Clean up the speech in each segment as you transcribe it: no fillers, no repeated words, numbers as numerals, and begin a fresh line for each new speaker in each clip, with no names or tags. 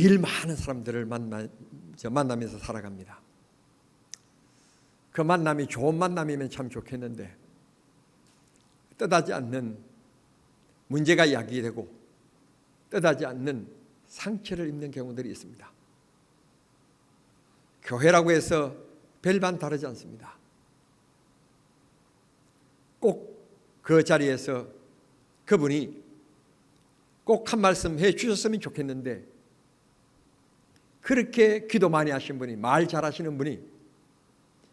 매일 많은 사람들을 만나면서 살아갑니다. 그 만남이 좋은 만남이면 참 좋겠는데 뜻하지 않는 문제가 야기되고 뜻하지 않는 상처를 입는 경우들이 있습니다. 교회라고 해서 별반 다르지 않습니다. 꼭 그 자리에서 그분이 꼭 한 말씀 해 주셨으면 좋겠는데 그렇게 기도 많이 하신 분이, 말 잘하시는 분이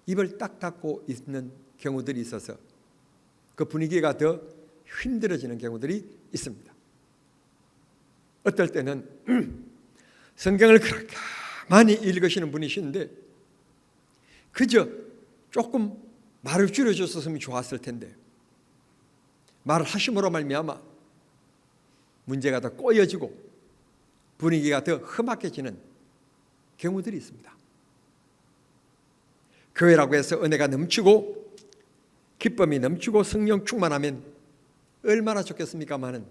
입을 딱 닫고 있는 경우들이 있어서 그 분위기가 더 힘들어지는 경우들이 있습니다. 어떨 때는 성경을 그렇게 많이 읽으시는 분이신데 그저 조금 말을 줄여줬으면 좋았을 텐데 말을 하심으로 말미암아 문제가 더 꼬여지고 분위기가 더 험악해지는 경우들이 있습니다. 교회라고 해서 은혜가 넘치고 기쁨이 넘치고 성령 충만하면 얼마나 좋겠습니까마는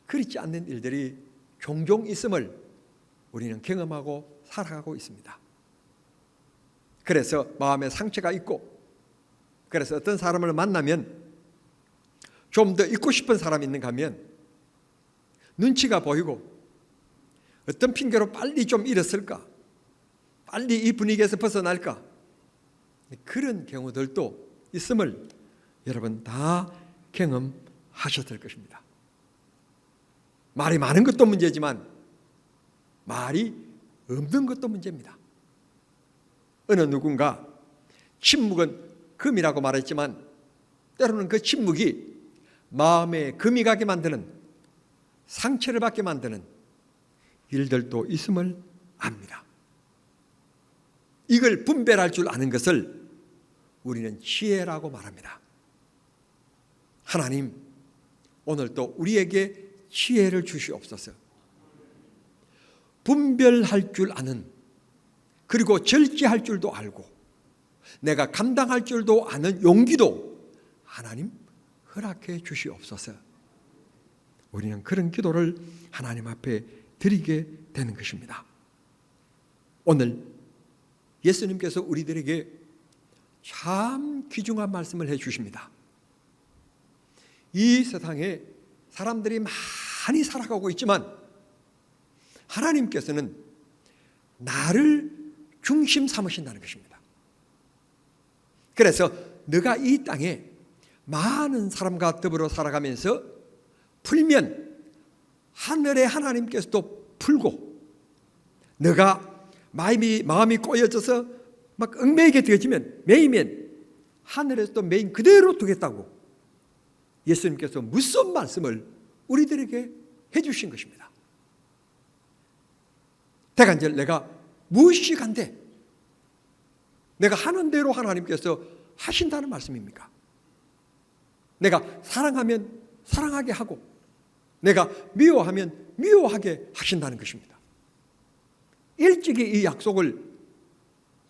그렇지 않는 일들이 종종 있음을 우리는 경험하고 살아가고 있습니다. 그래서 마음에 상처가 있고 그래서 어떤 사람을 만나면 좀 더 있고 싶은 사람이 있는가 하면 눈치가 보이고 어떤 핑계로 빨리 좀 잃었을까, 빨리 이 분위기에서 벗어날까, 그런 경우들도 있음을 여러분 다 경험하셨을 것입니다. 말이 많은 것도 문제지만 말이 없는 것도 문제입니다. 어느 누군가 침묵은 금이라고 말했지만 때로는 그 침묵이 마음에 금이 가게 만드는, 상처를 받게 만드는 일들도 있음을 압니다. 이걸 분별할 줄 아는 것을 우리는 지혜라고 말합니다. 하나님 오늘도 우리에게 지혜를 주시옵소서. 분별할 줄 아는, 그리고 절제할 줄도 알고 내가 감당할 줄도 아는 용기도 하나님 허락해 주시옵소서. 우리는 그런 기도를 하나님 앞에 드리게 되는 것입니다. 오늘 예수님께서 우리들에게 참 귀중한 말씀을 해 주십니다. 이 세상에 사람들이 많이 살아가고 있지만 하나님께서는 나를 중심 삼으신다는 것입니다. 그래서 너가 이 땅에 많은 사람과 더불어 살아가면서 풀면 하늘의 하나님께서도 풀고, 너가 마음이 꼬여져서 막 얽매이게 되어지면, 매이면 하늘에서 또 매인 그대로 두겠다고 예수님께서 무슨 말씀을 우리들에게 해주신 것입니다. 대간절 내가 무엇이 간대? 내가 하는 대로 하나님께서 하신다는 말씀입니까? 내가 사랑하면 사랑하게 하고 내가 미워하면 미워하게 하신다는 것입니다. 일찍이 이 약속을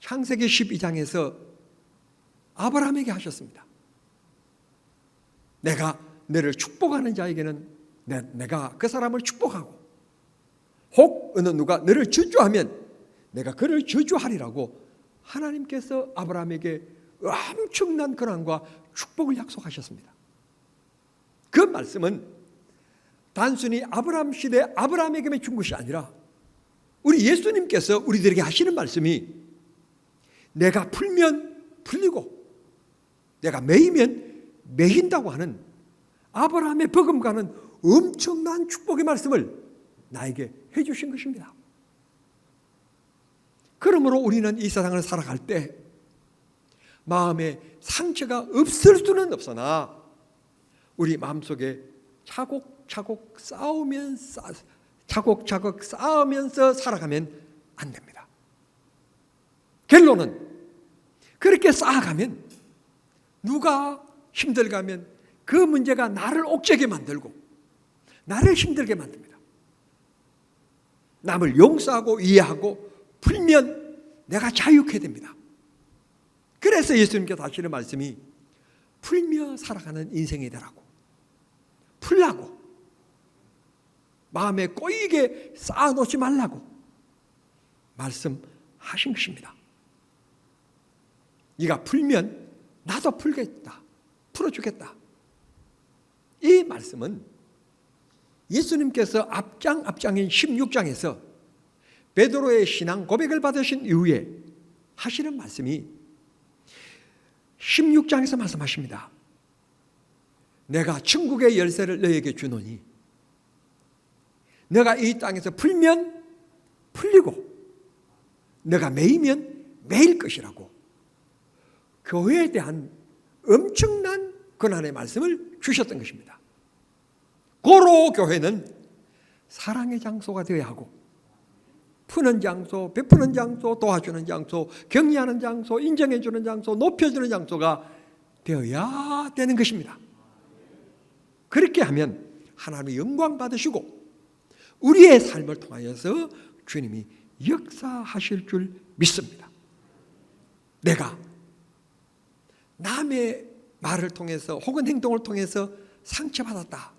창세기 12장에서 아브라함에게 하셨습니다. 내가 너를 축복하는 자에게는 내가 그 사람을 축복하고 혹 어느 누가 너를 저주하면 내가 그를 저주하리라고 하나님께서 아브라함에게 엄청난 권한과 축복을 약속하셨습니다. 그 말씀은 단순히 아브라함 시대 아브라함에게만 준 것이 아니라 우리 예수님께서 우리들에게 하시는 말씀이 내가 풀면 풀리고 내가 매이면 매인다고 하는 아브라함의 버금가는 엄청난 축복의 말씀을 나에게 해주신 것입니다. 그러므로 우리는 이 세상을 살아갈 때 마음에 상처가 없을 수는 없으나 우리 마음속에 차곡차곡 쌓으면서 살아가면 안 됩니다. 결론은 그렇게 쌓아가면 누가 힘들가면 그 문제가 나를 옥죄게 만들고 나를 힘들게 만듭니다. 남을 용서하고 이해하고 풀면 내가 자유케 됩니다. 그래서 예수님께서 하시는 말씀이 풀며 살아가는 인생이 되라고, 풀라고. 마음에 꼬이게 쌓아놓지 말라고 말씀하신 것입니다. 네가 풀면 나도 풀겠다. 풀어주겠다. 이 말씀은 예수님께서 앞장인 16장에서 베드로의 신앙 고백을 받으신 이후에 하시는 말씀이 16장에서 말씀하십니다. 내가 천국의 열쇠를 너에게 주노니 너가 이 땅에서 풀면 풀리고 너가 매이면 매일 것이라고 교회에 대한 엄청난 권한의 말씀을 주셨던 것입니다. 고로 교회는 사랑의 장소가 되어야 하고 푸는 장소, 베푸는 장소, 도와주는 장소, 격려하는 장소, 인정해주는 장소, 높여주는 장소가 되어야 되는 것입니다. 그렇게 하면 하나님의 영광 받으시고 우리의 삶을 통하여서 주님이 역사하실 줄 믿습니다. 내가 남의 말을 통해서 혹은 행동을 통해서 상처받았다.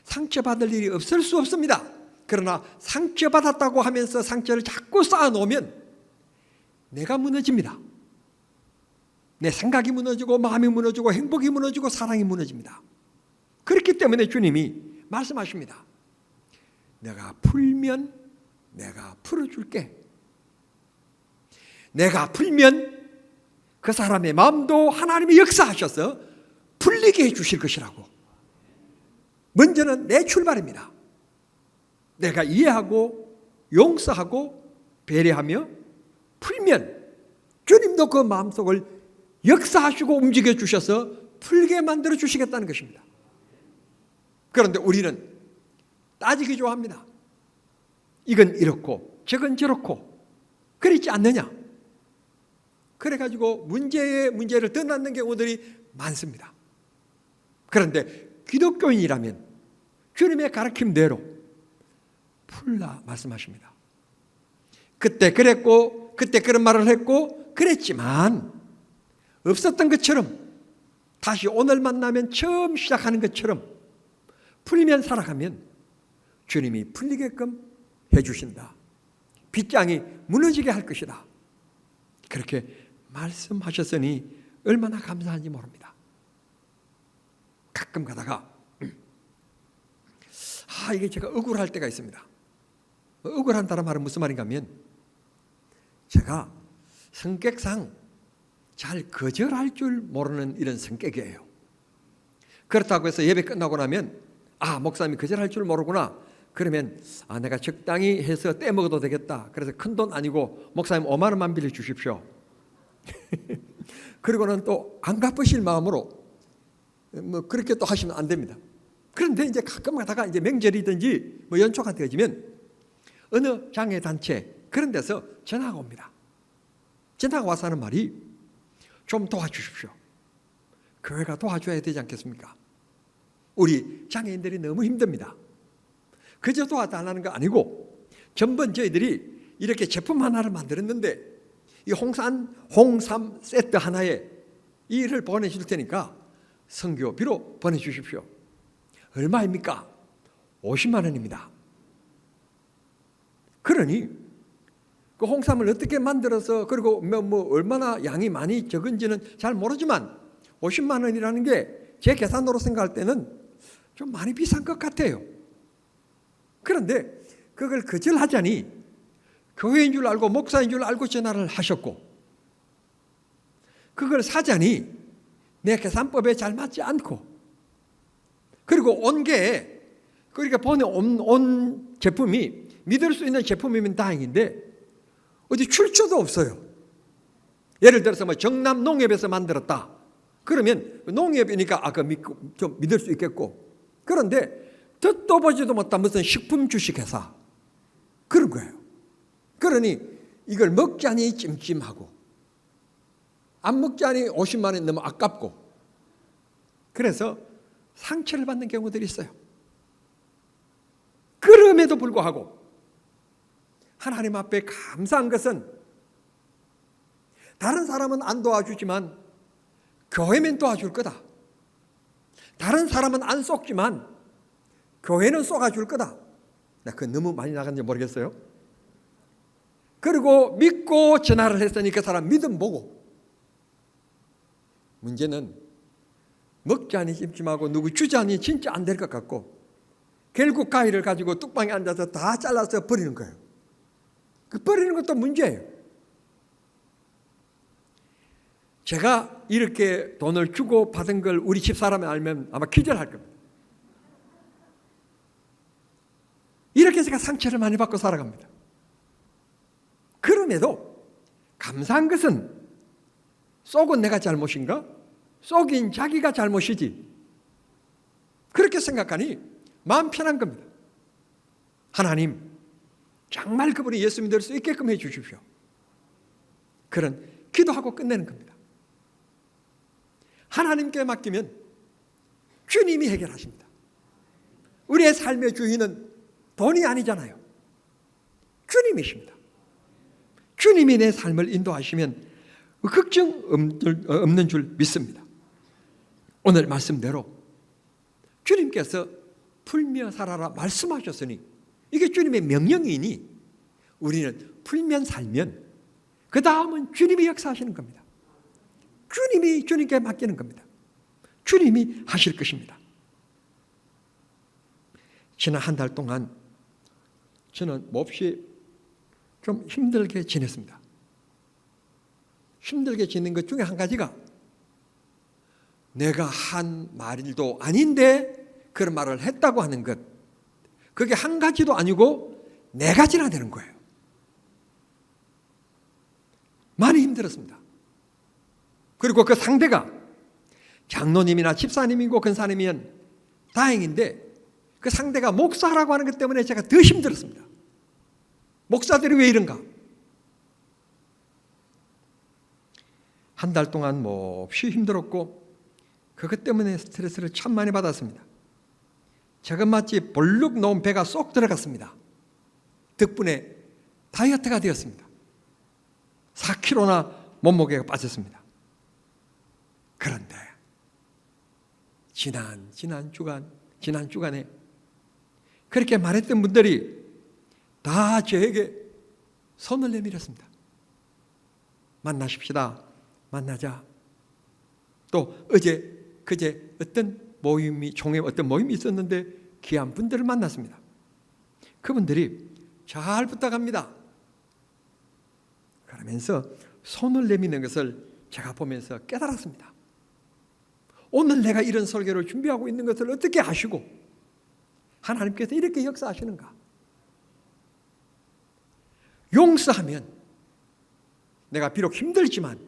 상처받을 일이 없을 수 없습니다. 그러나 상처받았다고 하면서 상처를 자꾸 쌓아놓으면 내가 무너집니다. 내 생각이 무너지고 마음이 무너지고 행복이 무너지고 사랑이 무너집니다. 그렇기 때문에 주님이 말씀하십니다. 내가 풀면 내가 풀어줄게. 내가 풀면 그 사람의 마음도 하나님이 역사하셔서 풀리게 해주실 것이라고. 먼저는 내 출발입니다. 내가 이해하고 용서하고 배려하며 풀면 주님도 그 마음속을 역사하시고 움직여 주셔서 풀게 만들어 주시겠다는 것입니다. 그런데 우리는 따지기 좋아합니다. 이건 이렇고 저건 저렇고 그렇지 않느냐. 그래가지고 문제를 떠나는 경우들이 많습니다. 그런데 기독교인이라면 주님의 가르침대로 풀라 말씀하십니다. 그때 그랬고 그때 그런 말을 했고 그랬지만 없었던 것처럼 다시 오늘 만나면 처음 시작하는 것처럼 풀리면 살아가면 주님이 풀리게끔 해주신다. 빗장이 무너지게 할 것이다. 그렇게 말씀하셨으니 얼마나 감사한지 모릅니다. 가끔 가다가 이게 제가 억울할 때가 있습니다. 억울한다는 말은 무슨 말인가 하면 제가 성격상 잘 거절할 줄 모르는 이런 성격이에요. 그렇다고 해서 예배 끝나고 나면 목사님이 거절할 줄 모르구나. 그러면 내가 적당히 해서 떼먹어도 되겠다. 그래서 큰돈 아니고 목사님 5만 원만 빌려주십시오. 그리고는 또 안 갚으실 마음으로 그렇게 또 하시면 안 됩니다. 그런데 이제 가끔 가다가 이제 명절이든지 연초가 되어지면 어느 장애단체 그런 데서 전화가 옵니다. 전화가 와서 하는 말이 좀 도와주십시오. 교회가 도와줘야 되지 않겠습니까? 우리 장애인들이 너무 힘듭니다. 그저 도와달라는 거 아니고 전번 저희들이 이렇게 제품 하나를 만들었는데 이 홍삼 세트 하나에 이를 보내줄 테니까 선교비로 보내주십시오. 얼마입니까? 50만 원입니다. 그러니 그 홍삼을 어떻게 만들어서 그리고 얼마나 양이 많이 적은지는 잘 모르지만 50만 원이라는 게 제 계산으로 생각할 때는 좀 많이 비싼 것 같아요. 그런데 그걸 거절하자니 교회인 줄 알고 목사인 줄 알고 전화를 하셨고 그걸 사자니 내 계산법에 잘 맞지 않고 그리고 온 게 그러니까 온 제품이 믿을 수 있는 제품이면 다행인데 어디 출처도 없어요. 예를 들어서 정남 농협에서 만들었다. 그러면 농협이니까 좀 믿을 수 있겠고 그런데 듣도 보지도 못한 무슨 식품 주식회사 그런 거예요. 그러니 이걸 먹자니 찜찜하고 안 먹자니 50만 원 너무 아깝고 그래서 상처를 받는 경우들이 있어요. 그럼에도 불구하고 하나님 앞에 감사한 것은 다른 사람은 안 도와주지만 교회면 도와줄 거다. 다른 사람은 안 속지만 교회는 속아줄 거다. 그건 너무 많이 나갔는지 모르겠어요. 그리고 믿고 전화를 했으니 그 사람 믿음 보고. 문제는 먹자니 찜찜하고 누구 주자니 진짜 안 될 것 같고 결국 가위를 가지고 뚝방에 앉아서 다 잘라서 버리는 거예요. 그 버리는 것도 문제예요. 제가 이렇게 돈을 주고 받은 걸 우리 집사람이 알면 아마 기절할 겁니다. 이렇게 제가 상처를 많이 받고 살아갑니다. 그럼에도 감사한 것은 속은 내가 잘못인가? 속인 자기가 잘못이지. 그렇게 생각하니 마음 편한 겁니다. 하나님, 정말 그분이 예수 믿을 수 있게끔 해 주십시오. 그런 기도하고 끝내는 겁니다. 하나님께 맡기면 주님이 해결하십니다. 우리의 삶의 주인은 돈이 아니잖아요. 주님이십니다. 주님이 내 삶을 인도하시면 걱정 없는 줄 믿습니다. 오늘 말씀대로 주님께서 풀며 살아라 말씀하셨으니 이게 주님의 명령이니 우리는 풀면 살면 그 다음은 주님이 역사하시는 겁니다. 주님이 주님께 맡기는 겁니다. 주님이 하실 것입니다. 지난 한 달 동안 저는 몹시 좀 힘들게 지냈습니다. 힘들게 지낸 것 중에 한 가지가 내가 한 말도 아닌데 그런 말을 했다고 하는 것, 그게 한 가지도 아니고 네 가지나 되는 거예요. 많이 힘들었습니다. 그리고 그 상대가 장로님이나 집사님이고 권사님이면 다행인데 그 상대가 목사라고 하는 것 때문에 제가 더 힘들었습니다. 목사들이 왜 이런가? 한 달 동안 몹시 힘들었고 그것 때문에 스트레스를 참 많이 받았습니다. 저것 마치 볼록 놓은 배가 쏙 들어갔습니다. 덕분에 다이어트가 되었습니다. 4kg나 몸무게가 빠졌습니다. 그런데 지난 주간에 그렇게 말했던 분들이 다 저에게 손을 내밀었습니다. 만나십시다. 만나자. 또 그제 어떤 총회 어떤 모임이 있었는데 귀한 분들을 만났습니다. 그분들이 잘 부탁합니다. 그러면서 손을 내미는 것을 제가 보면서 깨달았습니다. 오늘 내가 이런 설교를 준비하고 있는 것을 어떻게 아시고 하나님께서 이렇게 역사하시는가? 용서하면 내가 비록 힘들지만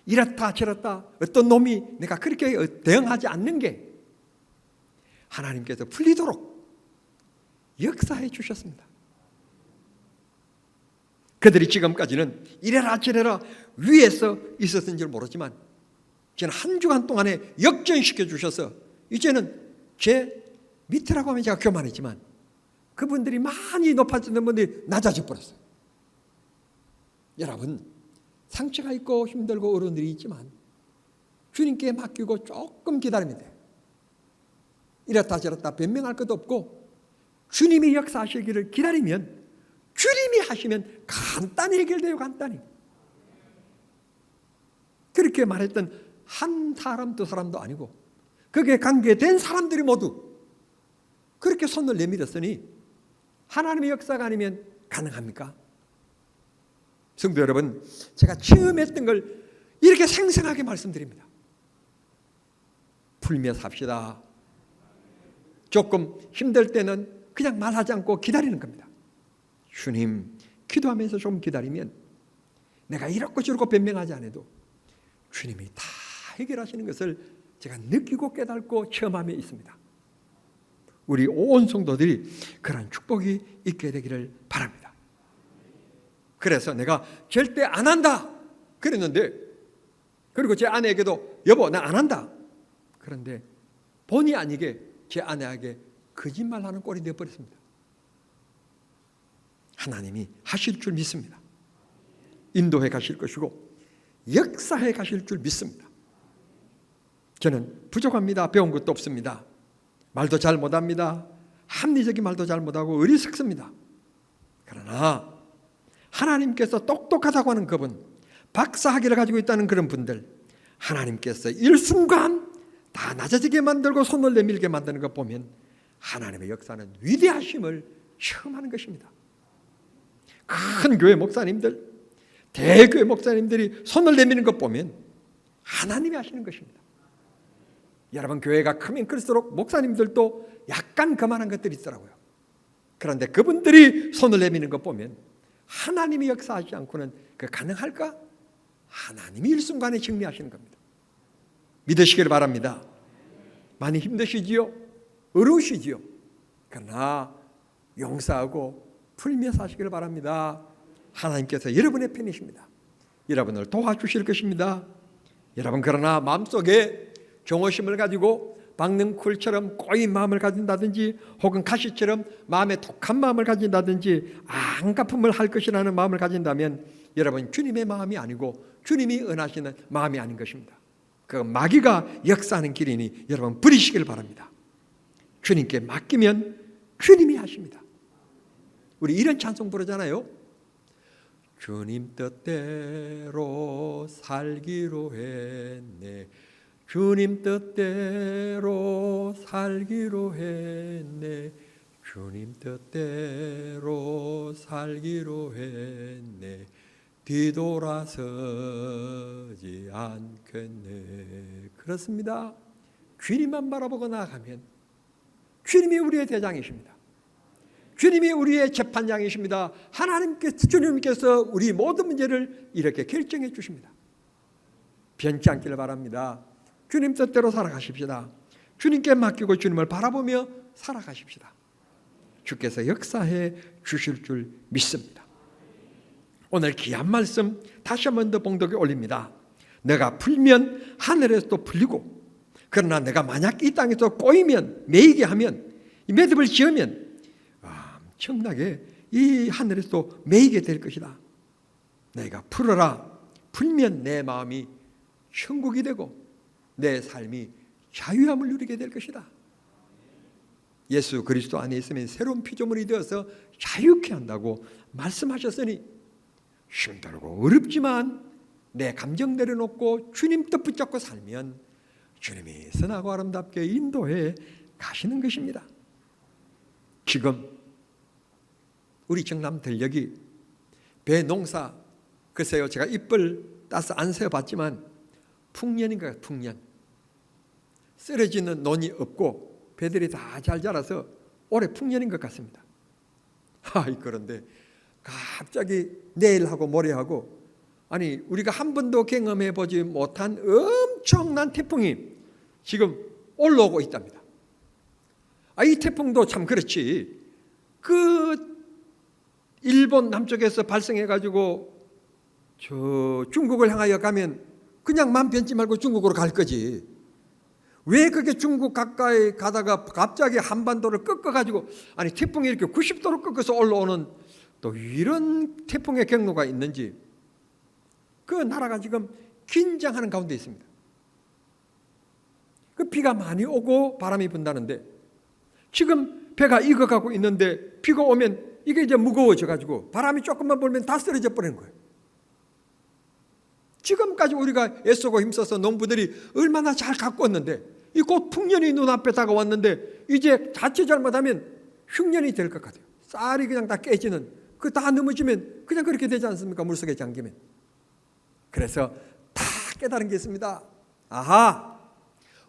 이렇다 저렇다 어떤 놈이 내가 그렇게 대응하지 않는 게 하나님께서 풀리도록 역사해 주셨습니다. 그들이 지금까지는 이래라 저래라 위에서 있었던 줄 모르지만 저는 한 주간 동안에 역전시켜 주셔서 이제는 제 밑이라고 하면 제가 교만했지만 그분들이 많이 높아지는 분들이 낮아져 버렸어요. 여러분, 상처가 있고 힘들고 어려움들이 있지만 주님께 맡기고 조금 기다리면 돼요. 이렇다 저렇다 변명할 것도 없고 주님이 역사하시기를 기다리면 주님이 하시면 간단히 해결돼요. 간단히. 그렇게 말했던 한 사람 두 사람도 아니고 거기에 관계된 사람들이 모두 그렇게 손을 내밀었으니 하나님의 역사가 아니면 가능합니까? 성도 여러분, 제가 처음 했던 걸 이렇게 생생하게 말씀드립니다. 풀며 삽시다. 조금 힘들 때는 그냥 말하지 않고 기다리는 겁니다. 주님, 기도하면서 좀 기다리면 내가 이렇고 저렇고 변명하지 않아도 주님이 다 해결하시는 것을 제가 느끼고 깨닫고 체험함에 있습니다. 우리 온 성도들이 그런 축복이 있게 되기를 바랍니다. 그래서 내가 절대 안 한다 그랬는데, 그리고 제 아내에게도 여보 나 안 한다. 그런데 본의 아니게 제 아내에게 거짓말하는 꼴이 되어버렸습니다. 하나님이 하실 줄 믿습니다. 인도해 가실 것이고 역사해 가실 줄 믿습니다. 저는 부족합니다. 배운 것도 없습니다. 말도 잘 못합니다. 합리적인 말도 잘 못하고 어리석습니다. 그러나 하나님께서 똑똑하다고 하는 그분, 박사학위를 가지고 있다는 그런 분들, 하나님께서 일순간 다 낮아지게 만들고 손을 내밀게 만드는 것 보면 하나님의 역사는 위대하심을 체험하는 것입니다. 큰 교회 목사님들, 대교회 목사님들이 손을 내미는 것 보면 하나님이 하시는 것입니다. 여러분, 교회가 크면 클수록 목사님들도 약간 그만한 것들이 있더라고요. 그런데 그분들이 손을 내미는 것 보면 하나님이 역사하지 않고는 그 가능할까? 하나님이 일순간에 정리하시는 겁니다. 믿으시길 바랍니다. 많이 힘드시지요? 어려우시지요? 그러나 용서하고 풀며 사시길 바랍니다. 하나님께서 여러분의 편이십니다. 여러분을 도와주실 것입니다. 여러분, 그러나 마음속에 경호심을 가지고 박능쿨처럼 꼬인 마음을 가진다든지 혹은 가시처럼 마음에 독한 마음을 가진다든지 안갚음을 할 것이라는 마음을 가진다면 여러분, 주님의 마음이 아니고 주님이 은하시는 마음이 아닌 것입니다. 그 마귀가 역사하는 길이니 여러분 버리시길 바랍니다. 주님께 맡기면 주님이 하십니다. 우리 이런 찬송 부르잖아요. 주님 뜻대로 살기로 했네. 주님 뜻대로 살기로 했네. 주님 뜻대로 살기로 했네. 뒤돌아서지 않겠네. 그렇습니다. 주님만 바라보고 나아가면 주님이 우리의 대장이십니다. 주님이 우리의 재판장이십니다. 주님께서 우리 모든 문제를 이렇게 결정해 주십니다. 변치 않기를 바랍니다. 주님 뜻대로 살아가십시다. 주님께 맡기고 주님을 바라보며 살아가십시다. 주께서 역사해 주실 줄 믿습니다. 오늘 귀한 말씀 다시 한 번 더 봉독에 올립니다. 내가 풀면 하늘에서도 풀리고, 그러나 내가 만약 이 땅에서 꼬이면, 매이게 하면, 이 매듭을 지으면 엄청나게 이 하늘에서도 매이게 될 것이다. 내가 풀어라. 풀면 내 마음이 천국이 되고 내 삶이 자유함을 누리게 될 것이다. 예수 그리스도 안에 있으면 새로운 피조물이 되어서 자유케 한다고 말씀하셨으니 힘들고 어렵지만 내 감정 내려놓고 주님 뜻 붙잡고 살면 주님이 선하고 아름답게 인도해 가시는 것입니다. 지금 우리 정남 들녘이 배 농사, 글쎄요, 제가 잎을 따서 안 세어봤지만 풍년인가요? 풍년. 쓰러지는 논이 없고 배들이 다 잘 자라서 올해 풍년인 것 같습니다. 그런데 갑자기 내일하고 모레하고, 아니 우리가 한 번도 경험해 보지 못한 엄청난 태풍이 지금 올라오고 있답니다. 이 태풍도 참 그렇지, 그 일본 남쪽에서 발생해 가지고 저 중국을 향하여 가면 그냥 맘 변치 말고 중국으로 갈 거지. 왜 그게 중국 가까이 가다가 갑자기 한반도를 꺾어가지고, 아니 태풍이 이렇게 90도로 꺾어서 올라오는 또 이런 태풍의 경로가 있는지, 그 나라가 지금 긴장하는 가운데 있습니다. 그 비가 많이 오고 바람이 분다는데 지금 배가 익어가고 있는데 비가 오면 이게 이제 무거워져 가지고 바람이 조금만 불면 다 쓰러져 버리는 거예요. 지금까지 우리가 애쓰고 힘써서 농부들이 얼마나 잘 가꾸었는데 이 곧 풍년이 눈앞에 다가왔는데 이제 자칫 잘못하면 흉년이 될 것 같아요. 쌀이 그냥 다 깨지는, 그 다 넘어지면 그냥 그렇게 되지 않습니까? 물속에 잠기면. 그래서 다 깨달은 게 있습니다.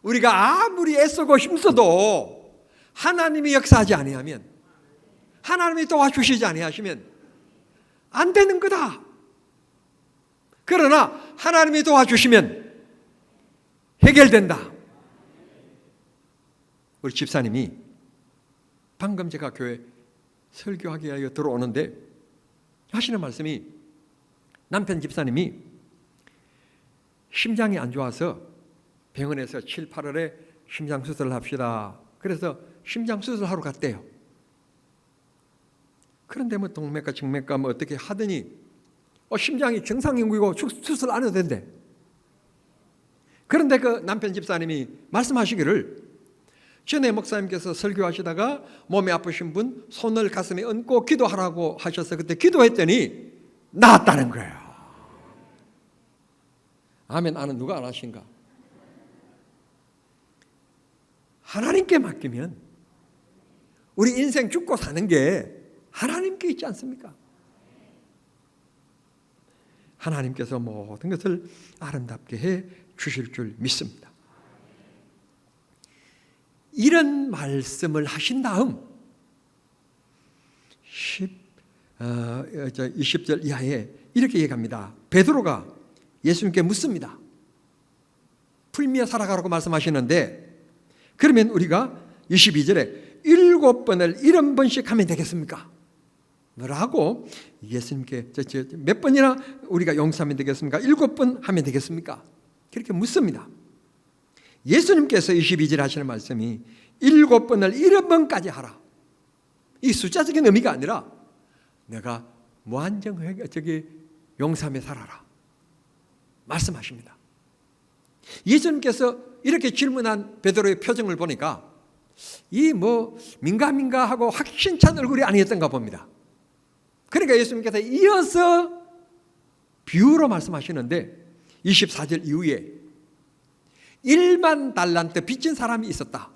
우리가 아무리 애쓰고 힘써도 하나님이 역사하지 아니하면, 하나님이 도와주시지 아니하시면 안 되는 거다. 그러나 하나님이 도와주시면 해결된다. 우리 집사님이 방금 제가 교회 설교하기 위하여 들어오는데 하시는 말씀이, 남편 집사님이 심장이 안 좋아서 병원에서 7, 8월에 심장 수술을 합시다. 그래서 심장 수술하러 갔대요. 그런데 뭐 동맥과 정맥과 뭐 어떻게 하더니 심장이 정상인이고 수술 안 해도 된대. 그런데 그 남편 집사님이 말씀하시기를 전에 목사님께서 설교하시다가 몸이 아프신 분 손을 가슴에 얹고 기도하라고 하셔서 그때 기도했더니 나았다는 거예요. 아멘. 아는 누가 안 하신가? 하나님께 맡기면 우리 인생 죽고 사는 게 하나님께 있지 않습니까? 하나님께서 모든 것을 아름답게 해 주실 줄 믿습니다. 이런 말씀을 하신 다음 20절 이하에 이렇게 얘기합니다. 베드로가 예수님께 묻습니다. 풀며 살아가라고 말씀하시는데 그러면 우리가 22절에 7번을 70번씩 하면 되겠습니까? 뭐라고 예수님께 몇 번이나 우리가 용서하면 되겠습니까? 7번 하면 되겠습니까? 그렇게 묻습니다. 예수님께서 22절 하시는 말씀이 7번을 70번까지 하라. 이 숫자적인 의미가 아니라 내가 용서하며 살아라 말씀하십니다. 예수님께서 이렇게 질문한 베드로의 표정을 보니까 이 민가민가하고 확신찬 얼굴이 아니었던가 봅니다. 그러니까 예수님께서 이어서 비유로 말씀하시는데 24절 이후에 1만 달란트 빚진 사람이 있었다.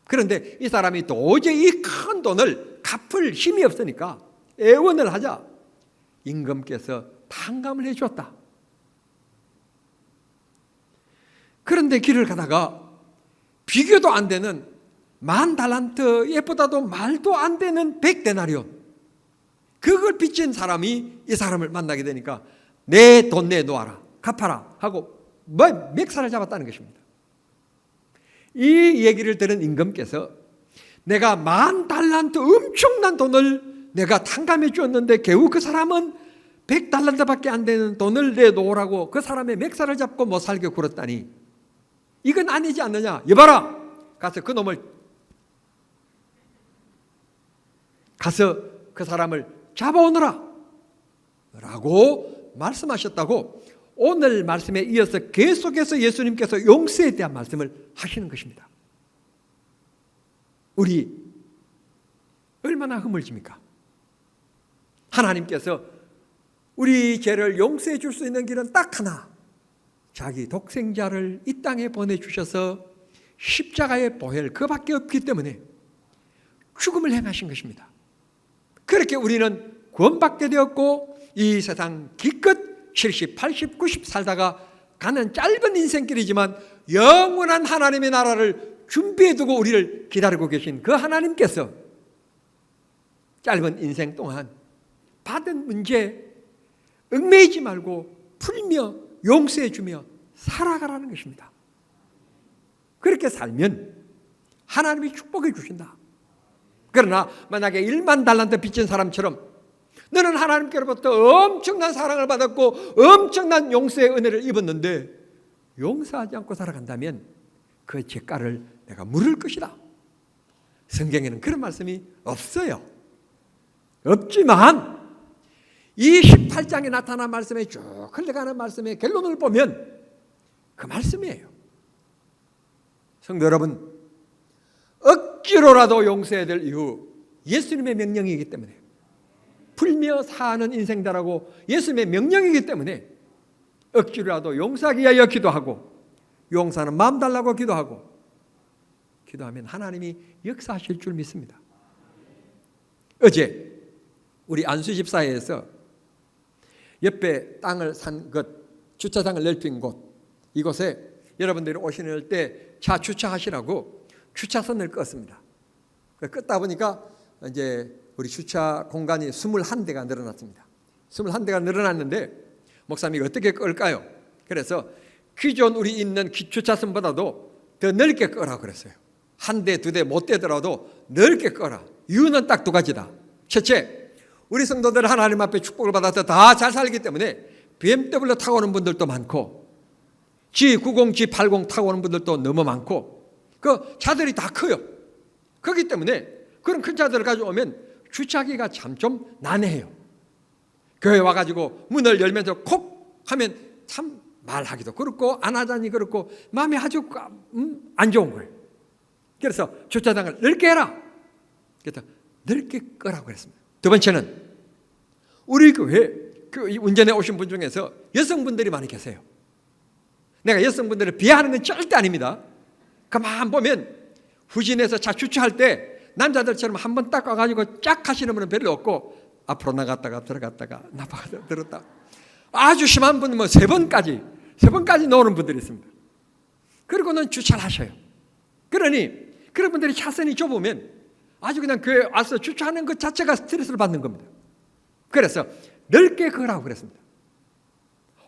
그런데 이 사람이 도저히 이 큰 돈을 갚을 힘이 없으니까 애원을 하자 임금께서 탕감을 해주었다. 그런데 길을 가다가 비교도 안 되는 10,000달란트 얘보다도 말도 안 되는 100데나리온 그걸 빚진 사람이 이 사람을 만나게 되니까 내 돈 내놓아라 갚아라 하고 맥살을 잡았다는 것입니다. 이 얘기를 들은 임금께서 내가 10,000달란트 엄청난 돈을 내가 탕감해 주었는데 겨우 그 사람은 100달란트밖에 안 되는 돈을 내놓으라고 그 사람의 맥살을 잡고 못 살게 굴었다니 이건 아니지 않느냐. 여봐라 가서 그 사람을 잡아오너라 라고 말씀하셨다고 오늘 말씀에 이어서 계속해서 예수님께서 용서에 대한 말씀을 하시는 것입니다. 우리 얼마나 허물집니까? 하나님께서 우리 죄를 용서해 줄 수 있는 길은 딱 하나, 자기 독생자를 이 땅에 보내주셔서 십자가의 보혈 그밖에 없기 때문에 죽음을 행하신 것입니다. 그렇게 우리는 구원받게 되었고 이 세상 기껏 70, 80, 90 살다가 가는 짧은 인생길이지만 영원한 하나님의 나라를 준비해 두고 우리를 기다리고 계신 그 하나님께서 짧은 인생 동안 받은 문제 얽매이지 말고 풀며 용서해 주며 살아가라는 것입니다. 그렇게 살면 하나님이 축복해 주신다. 그러나 만약에 10,000달란트 빚진 사람처럼 너는 하나님께로부터 엄청난 사랑을 받았고 엄청난 용서의 은혜를 입었는데 용서하지 않고 살아간다면 그 죄가를 내가 물을 것이다. 성경에는 그런 말씀이 없어요. 없지만 이 18장에 나타난 말씀에 쭉 흘러가는 말씀의 결론을 보면 그 말씀이에요. 성도 여러분, 억지로라도 용서해야 될 이유 예수님의 명령이기 때문에 풀며 사는 인생다라고 예수님의 명령이기 때문에 억지로라도 용서하기 위하여 기도하고 용서하는 마음 달라고 기도하면 하나님이 역사하실 줄 믿습니다. 어제 우리 안수 집사회에서 옆에 땅을 산 것, 주차장을 넓힌 곳, 이곳에 여러분들이 오시는 때 차 주차하시라고 주차선을 껐습니다. 껐다 보니까 이제 우리 주차 공간이 21대가 늘어났습니다. 21대가 늘어났는데 목사님이 어떻게 끌까요? 그래서 기존 우리 있는 주차선보다도 더 넓게 끄라고 그랬어요. 한 대, 두 대 못 되더라도 넓게 끄라. 이유는 딱 두 가지다. 첫째, 우리 성도들 하나님 앞에 축복을 받아서 다 잘 살기 때문에 BMW 타고 오는 분들도 많고 G90, G80 타고 오는 분들도 너무 많고 그 차들이 다 커요. 그렇기 때문에 그런 큰 차들을 가져오면 주차하기가 참 좀 난해해요. 교회 와가지고 문을 열면서 콕 하면 참 말하기도 그렇고 안 하자니 그렇고 마음이 아주 안 좋은 거예요. 그래서 주차장을 넓게 해라. 그래서 넓게 끄라고 그랬습니다. 두 번째는 우리 교회 그 운전해 오신 분 중에서 여성분들이 많이 계세요. 내가 여성분들을 비하하는 건 절대 아닙니다. 가만 보면 후진해서 차 주차할 때 남자들처럼 한번 딱 와가지고 쫙 하시는 분은 별로 없고 앞으로 나갔다가 들어갔다가 나갔다가 들었다. 아주 심한 분은 뭐 세 번까지 놓는 분들이 있습니다. 그리고는 주차를 하셔요. 그러니 그런 분들이 차선이 좁으면 아주 그냥 교회 와서 주차하는 것 자체가 스트레스를 받는 겁니다. 그래서 넓게 그으라고 그랬습니다.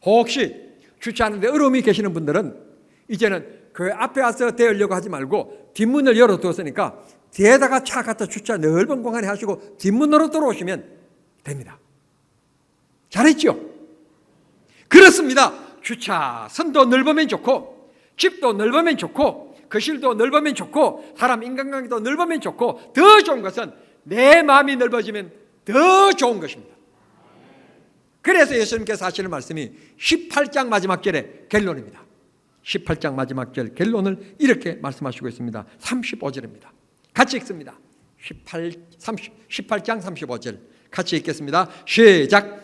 혹시 주차하는데 어려움이 계시는 분들은 이제는 교회 앞에 와서 대으려고 하지 말고 뒷문을 열어두었으니까 뒤에다가 차 갖다 주차 넓은 공간에 하시고 뒷문으로 들어오시면 됩니다. 잘했죠? 그렇습니다. 주차선도 넓으면 좋고 집도 넓으면 좋고 거실도 넓으면 좋고 사람 인간관계도 넓으면 좋고 더 좋은 것은 내 마음이 넓어지면 더 좋은 것입니다. 그래서 예수님께서 하시는 말씀이 18장 마지막 절의 결론입니다. 18장 마지막 절 결론을 이렇게 말씀하시고 있습니다. 35절입니다. 같이 읽습니다. 18장 35절 같이 읽겠습니다. 시작.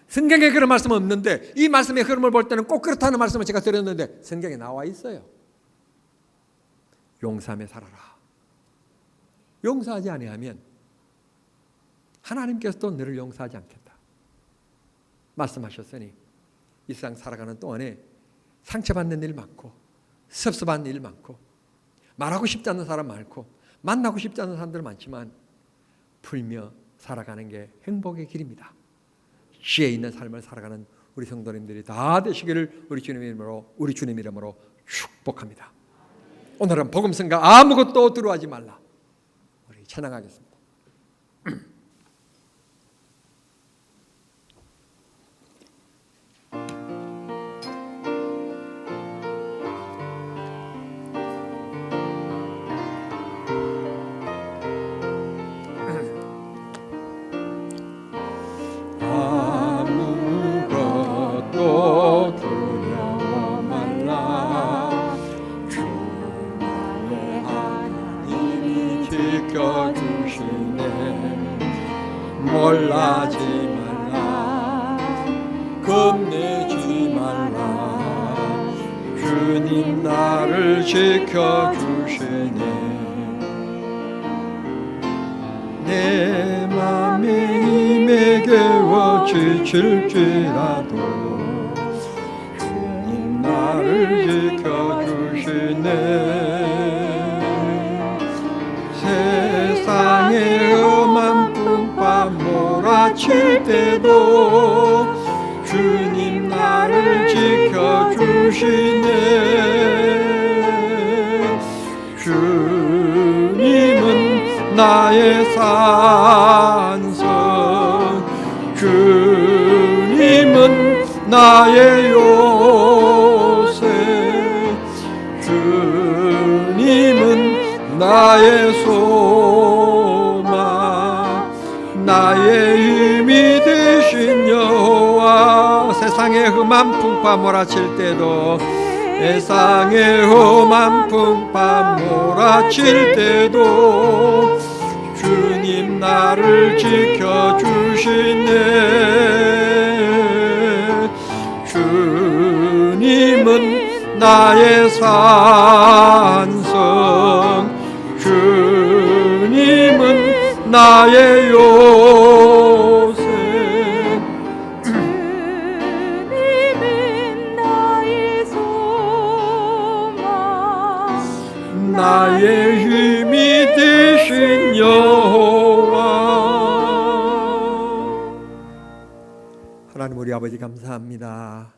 성경에 그런 말씀은 없는데 이 말씀의 흐름을 볼 때는 꼭 그렇다는 말씀을 제가 드렸는데 성경에 나와 있어요. 용서하며 살아라. 용서하지 아니하면 하나님께서도 너를 용서하지 않겠다 말씀하셨으니 이 세상 살아가는 동안에 상처받는 일 많고 섭섭한 일 많고 말하고 싶지 않은 사람 많고 만나고 싶지 않은 사람들 많지만 풀며 살아가는 게 행복의 길입니다. 지혜 있는 삶을 살아가는 우리 성도님들이 다 되시기를 우리 주님 이름으로 축복합니다. 오늘은 복음성가 아무것도 두려워하지 말라. 우리 찬양하겠습니다.
놀라지 말라 겁내지 말라 주님 나를 지켜주시네 내 맘에 힘에 겨워 지칠지라도 주님 나를 지켜주시네 세상에 험한 풍파 몰아칠 때도 주님 나를 지켜주시네 주님은 나의 산성 주님은 나의 요새 주님은 나의 소망 나의 힘이 되신 여호와 세상의 험한 풍파 몰아칠 때도 세상의 험한 풍파 몰아칠 때도 주님 나를 지켜주시네 주님은 나의 산성 주님은 나의 요새
주님은 나의 소망
나의 힘이 되신 여호와
하나님 우리 아버지 감사합니다.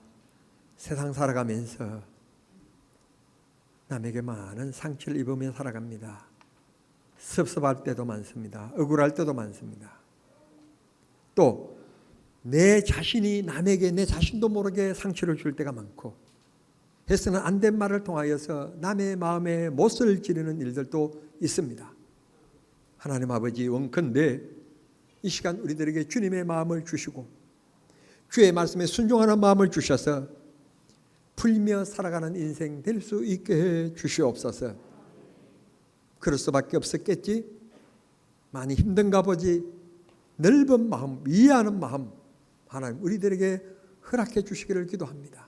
세상 살아가면서 남에게 많은 상처를 입으며 살아갑니다. 섭섭할 때도 많습니다. 억울할 때도 많습니다. 또 내 자신이 남에게 내 자신도 모르게 상처를 줄 때가 많고 해서는 안 된 말을 통하여서 남의 마음에 못을 지르는 일들도 있습니다. 하나님 아버지 원컨대 이 시간 우리들에게 주님의 마음을 주시고 주의 말씀에 순종하는 마음을 주셔서 풀며 살아가는 인생 될 수 있게 해 주시옵소서. 그럴 수밖에 없었겠지. 많이 힘든가 보지. 넓은 마음, 이해하는 마음 하나님 우리들에게 허락해 주시기를 기도합니다.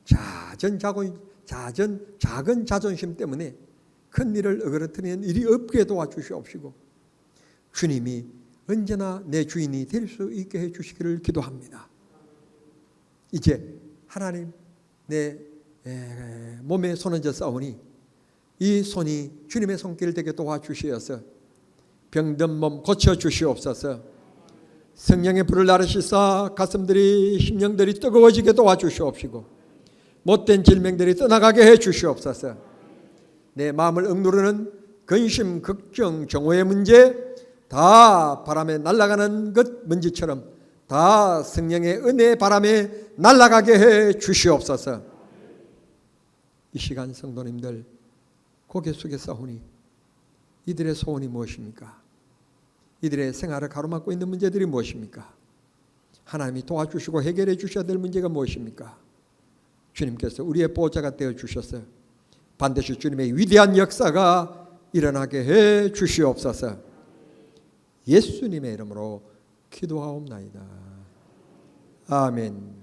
작은 자존심 때문에 큰 일을 어그러뜨리는 일이 없게 도와주시옵시고 주님이 언제나 내 주인이 될 수 있게 해 주시기를 기도합니다. 이제 하나님 내 몸에 손을 져 싸우니 이 손이 주님의 손길 되게 도와주시어서 병든 몸 고쳐주시옵소서. 성령의 불을 나르시사 가슴들이 심령들이 뜨거워지게 도와주시옵시고 못된 질병들이 떠나가게 해주시옵소서. 내 마음을 억누르는 근심, 걱정, 정오의 문제 다 바람에 날아가는 것 먼지처럼 다 성령의 은혜의 바람에 날아가게 해 주시옵소서. 이 시간 성도님들 고개 숙여 싸우니 이들의 소원이 무엇입니까? 이들의 생활을 가로막고 있는 문제들이 무엇입니까? 하나님이 도와주시고 해결해 주셔야 될 문제가 무엇입니까? 주님께서 우리의 보호자가 되어 주셔서 반드시 주님의 위대한 역사가 일어나게 해 주시옵소서. 예수님의 이름으로 기도하옵나이다. 아멘.